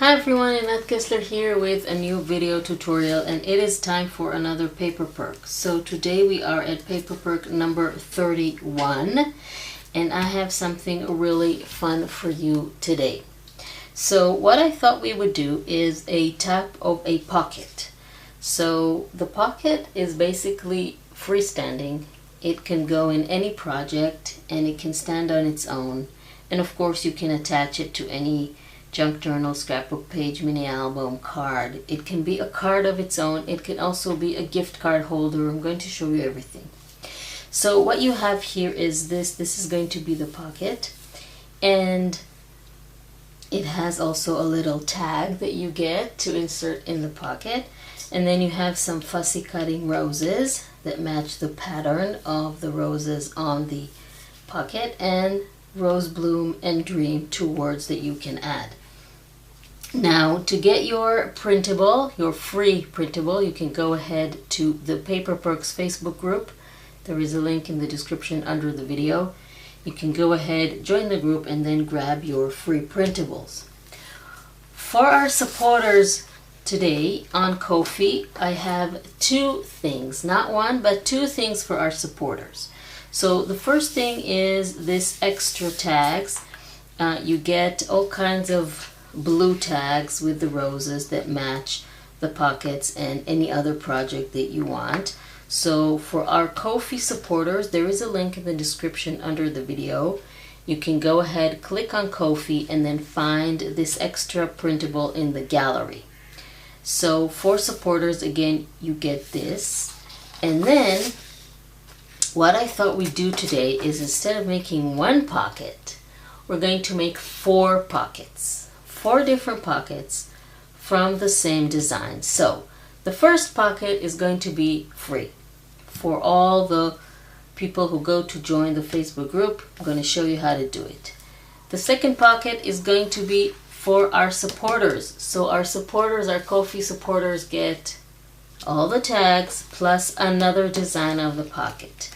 Hi everyone, Annette Kessler here with a new video tutorial, and it is time for another paper perk. So today we are at paper perk number 31, and I have something really fun for you today. So what I thought we would do is a type of a pocket. So the pocket is basically freestanding. It can go in any project and it can stand on its own, and of course you can attach it to any junk journal, scrapbook page, mini album, card. It can be a card of its own. It can also be a gift card holder. I'm going to show you everything. So what you have here is this is going to be the pocket, and it has also a little tag that you get to insert in the pocket, and then you have some fussy cutting roses that match the pattern of the roses on the pocket, and rose, bloom, and dream, 2 words that you can add. Now, to get your printable, your free printable, you can go ahead to the Paper Perks Facebook group. There is a link in the description under the video. You can go ahead, join the group, and then grab your free printables. For our supporters today on Ko-fi, I have 2 things, not one, but 2 things for our supporters. So the first thing is this extra tags. You get all kinds of blue tags with the roses that match the pockets and any other project that you want. So for our Ko-fi supporters, there is a link in the description under the video. You can go ahead, click on Ko-fi, and then find this extra printable in the gallery. So for supporters, again, you get this. And then what I thought we'd do today is, instead of making 1 pocket, we're going to make 4 pockets. 4 different pockets from the same design. So the first pocket is going to be free for all the people who go to join the Facebook group. I'm going to show you how to do it. The second pocket is going to be for our supporters. So our supporters, our Ko-fi supporters, get all the tags plus another design of the pocket.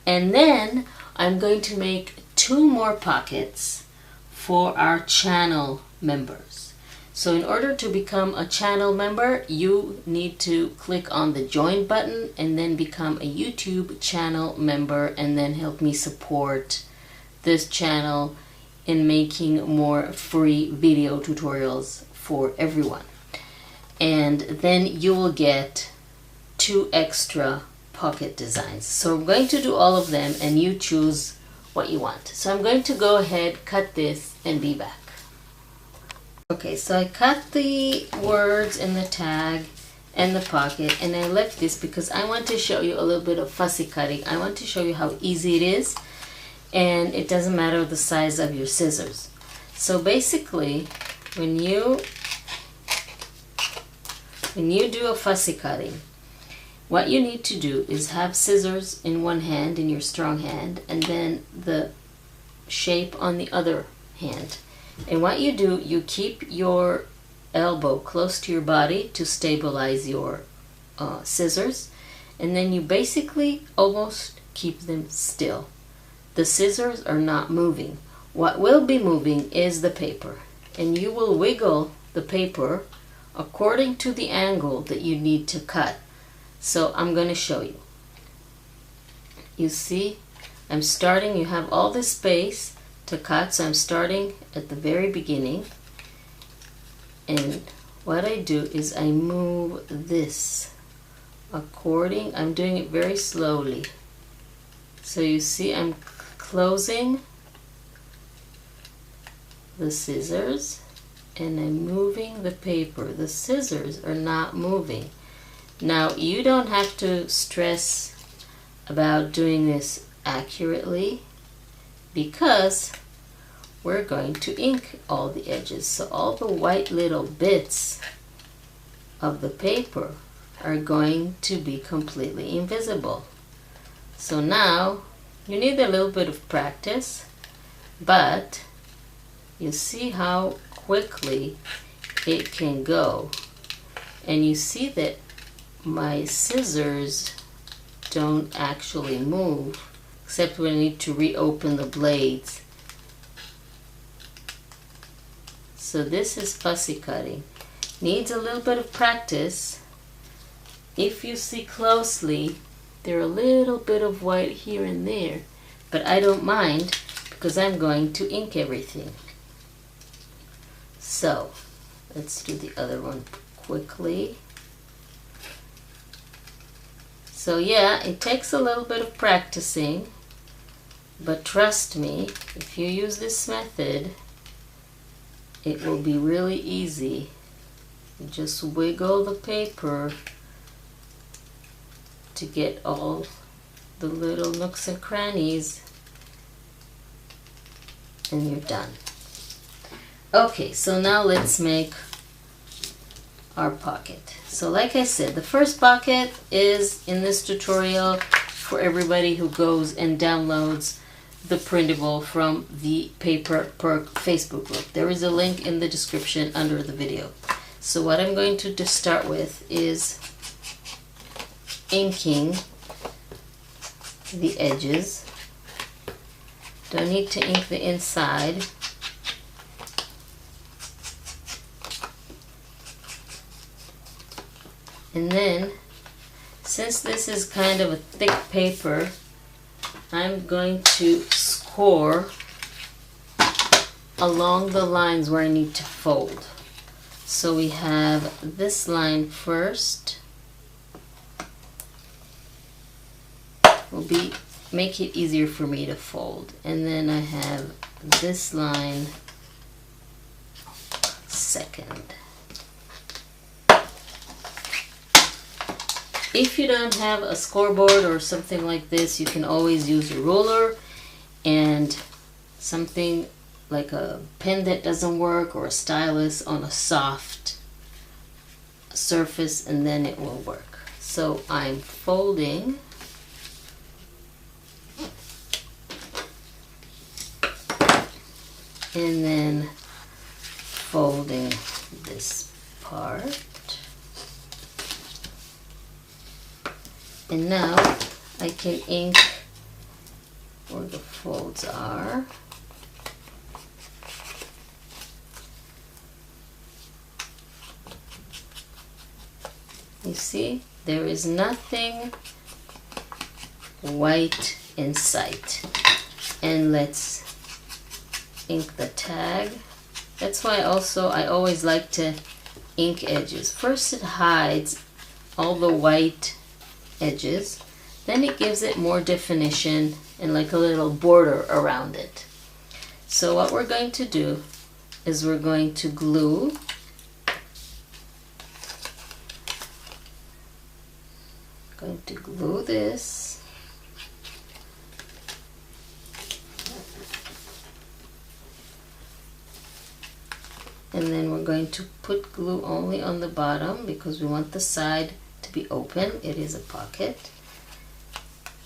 And then I'm going to make 2 more pockets for our channel members. So in order to become a channel member, you need to click on the join button and then become a YouTube channel member, and then help me support this channel in making more free video tutorials for everyone. And then you will get 2 extra pocket designs. So I'm going to do all of them, and you choose what you want. So I'm going to go ahead, cut this, and be back. Okay, so I cut the words in the tag and the pocket, and I left this because I want to show you a little bit of fussy cutting. I want to show you how easy it is, and it doesn't matter the size of your scissors. So basically, when you do a fussy cutting, what you need to do is have scissors in one hand, in your strong hand, and then the shape on the other hand. And what you do, you keep your elbow close to your body to stabilize your scissors, and then you basically almost keep them still. The scissors are not moving. What will be moving is the paper, and you will wiggle the paper according to the angle that you need to cut. So I'm going to show you. You see, I'm starting, you have all this space to cut, so I'm starting at the very beginning, and what I do is I move this according, I'm doing it very slowly. So you see, I'm closing the scissors and I'm moving the paper. The scissors are not moving. Now, you don't have to stress about doing this accurately, because we're going to ink all the edges. So all the white little bits of the paper are going to be completely invisible. So now you need a little bit of practice, but you see how quickly it can go. And you see that my scissors don't actually move, except when I need to reopen the blades. So this is Fussy Cutting. Needs a little bit of practice. If you see closely, there are a little bit of white here and there, but I don't mind because I'm going to ink everything. So let's do the other one quickly. So yeah, it takes a little bit of practicing, but trust me, if you use this method, it will be really easy. You just wiggle the paper to get all the little nooks and crannies, and you're done. Okay, so now let's make our pocket. So like I said, the first pocket is in this tutorial for everybody who goes and downloads the printable from the Paper Perk Facebook group. There is a link in the description under the video. So what I'm going to just start with is inking the edges. Don't need to ink the inside. And then, since this is kind of a thick paper, I'm going to score along the lines where I need to fold. So we have this line first. Will make it easier for me to fold. And then I have this line second. If you don't have a scoreboard or something like this, you can always use a ruler and something like a pen that doesn't work or a stylus on a soft surface, and then it will work. So I'm folding and then folding this part. And now I can ink where the folds are. You see, there is nothing white in sight. And let's ink the tag. That's why also I always like to ink edges. First it hides all the white edges, then it gives it more definition and like a little border around it. So what we're going to do is we're going to glue this, and then we're going to put glue only on the bottom because we want the side to be open. It is a pocket.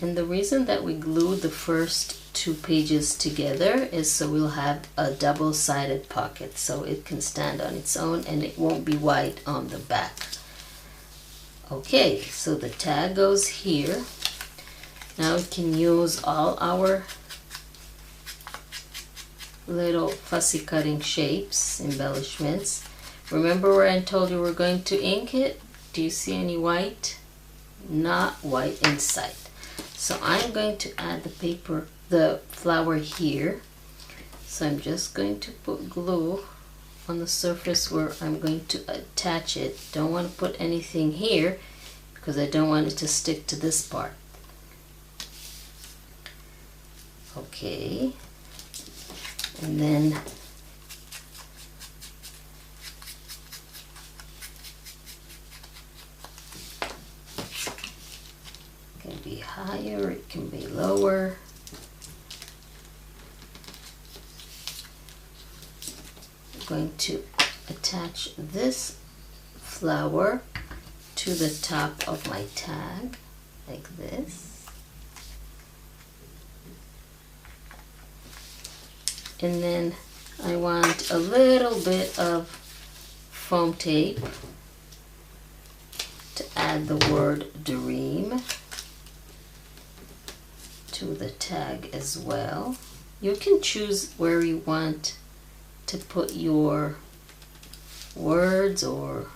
And the reason that we glued the first 2 pages together is so we'll have a double-sided pocket, so it can stand on its own and it won't be white on the back. Okay, so the tag goes here. Now we can use all our little fussy cutting shapes, embellishments. Remember where I told you we're going to ink it? Do you see any white? Not white in sight. So I'm going to add the flower here. So I'm just going to put glue on the surface where I'm going to attach it. Don't want to put anything here because I don't want it to stick to this part. Okay. And then it can be higher, it can be lower. I'm going to attach this flower to the top of my tag like this. And then I want a little bit of foam tape to add the word dream to the tag as well. You can choose where you want to put your words, or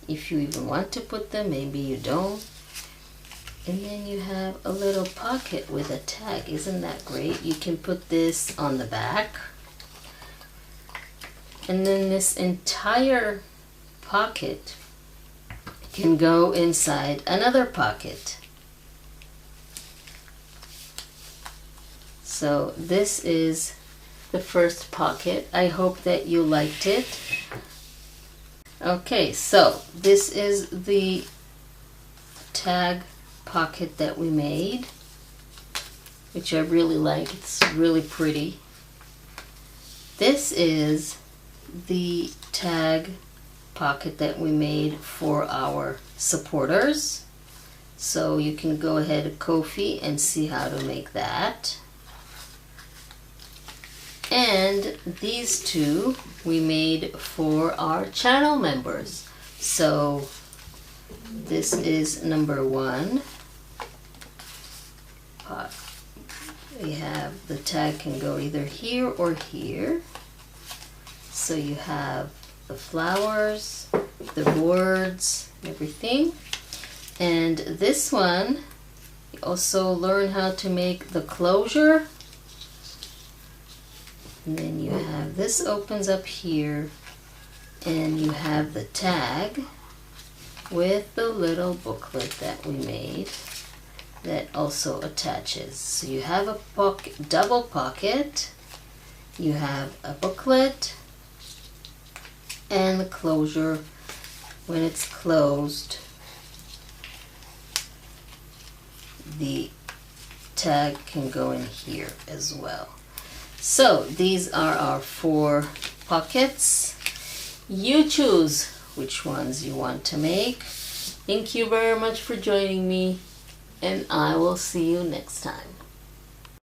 if you even want to put them, maybe you don't. And then you have a little pocket with a tag. Isn't that great? You can put this on the back. And then this entire pocket can go inside another pocket. So this is the first pocket. I hope that you liked it. Okay, so this is the tag pocket that we made, which I really like. It's really pretty. This is the tag pocket that we made for our supporters. So you can go ahead to Ko-fi and see how to make that. And these two we made for our channel members. So this is number 1. We have the tag can go either here or here. So you have the flowers, the words, everything. And this one, you also learn how to make the closure. And then you have this opens up here, and you have the tag with the little booklet that we made that also attaches. So you have a double pocket, you have a booklet, and the closure. When it's closed, the tag can go in here as well. So these are our 4 pockets. You choose which ones you want to make. Thank you very much for joining me, and I will see you next time.